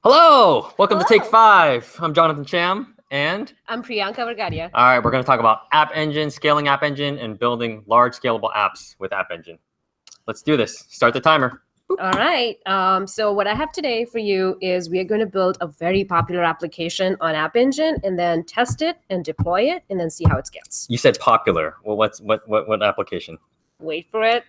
Hello, welcome to Hello. Take5. I'm Jonathan Cham, and I'm Priyanka Vargadia. all right, we're going to talk about App Engine, scaling App Engine, and building large scalable apps with App Engine. Let's do this. Start the timer. All right. So what I have today for you is we are going to build a very popular application on App Engine and then test it and deploy it and then see how it scales. You said popular. Well, what application? Wait for it.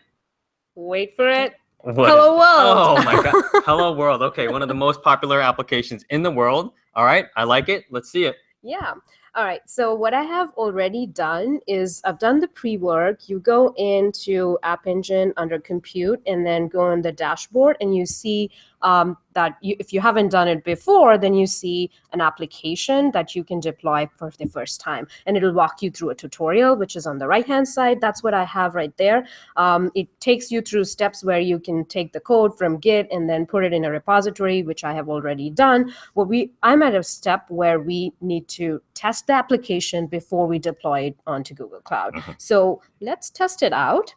Wait for it. What Hello is- World. Oh my God. Hello World. Okay, one of the most popular applications in the world. All right, I like it. Let's see it. Yeah. All right. So what I have already done is I've done the pre-work. You go into App Engine under Compute and then go on the dashboard and you see that if you haven't done it before, then you see an application that you can deploy for the first time. And it'll walk you through a tutorial, which is on the right-hand side. That's what I have right there. It takes you through steps where you can take the code from Git and then put it in a repository, which I have already done. I'm at a step where we need to test the application before we deploy it onto Google Cloud. So let's test it out.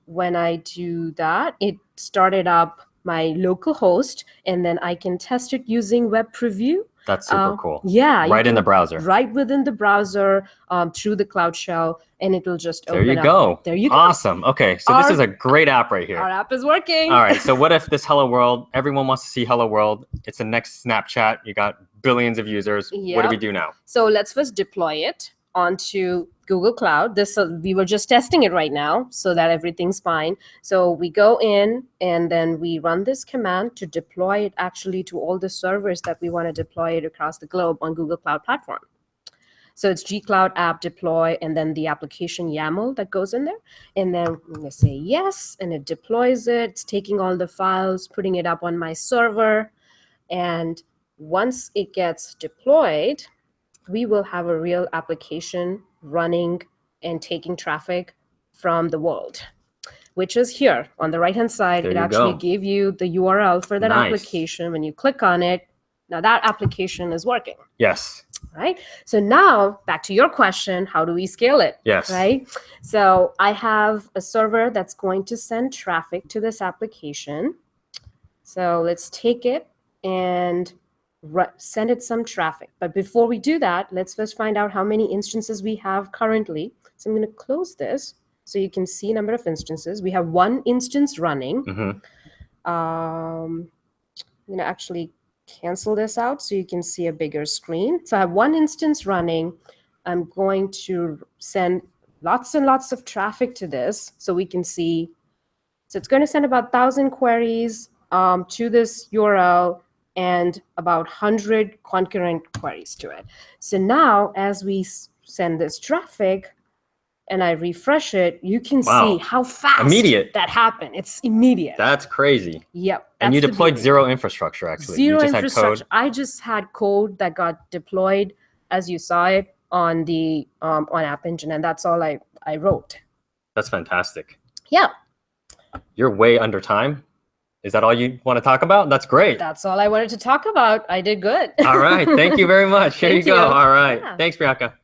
When I do that, it started up my local host, and then I can test it using web preview. That's super cool. Yeah. Right in the browser. Right within the browser through the Cloud Shell, and it'll just open up. There you go. There you go. Awesome. Okay, so this is a great app right here. Our app is working. All right, so what if this Hello World, everyone wants to see Hello World. It's the next Snapchat. You got billions of users. What do we do now? So let's first deploy it onto Google Cloud. We were just testing it right now so that everything's fine. So we go in and then we run this command to deploy it actually to all the servers that we want to deploy it across the globe on Google Cloud Platform. So it's gcloud app deploy and then the application YAML that goes in there. And then I'm going to say yes, and it deploys it. It's taking all the files, putting it up on my server. And once it gets deployed, we will have a real application running and taking traffic from the world, which is here on the right-hand side. It actually gave you the URL for that application. When you click on it, now that application is working. Yes. Right. So now back to your question, how do we scale it? Yes. Right. So I have a server that's going to send traffic to this application. So let's take it and send it some traffic. But before we do that, let's first find out how many instances we have currently. So I'm going to close this so you can see number of instances. We have one instance running. I'm going to actually cancel this out so you can see a bigger screen. So I have one instance running. I'm going to send lots and lots of traffic to this so we can see. So it's going to send about 1,000 queries to this URL and about 100 concurrent queries to it. So now as we send this traffic and I refresh it, you can see how fast that happened. It's immediate. That's crazy. Yep. And you deployed zero infrastructure, actually. Zero infrastructure. I just had code that got deployed, as you saw it, on the on App Engine, and that's all I wrote. That's fantastic. Yeah. You're way under time. Is that all you want to talk about? That's great. That's all I wanted to talk about. I did good. All right. Thank you very much. Here you go. All right. Thanks, Priyanka.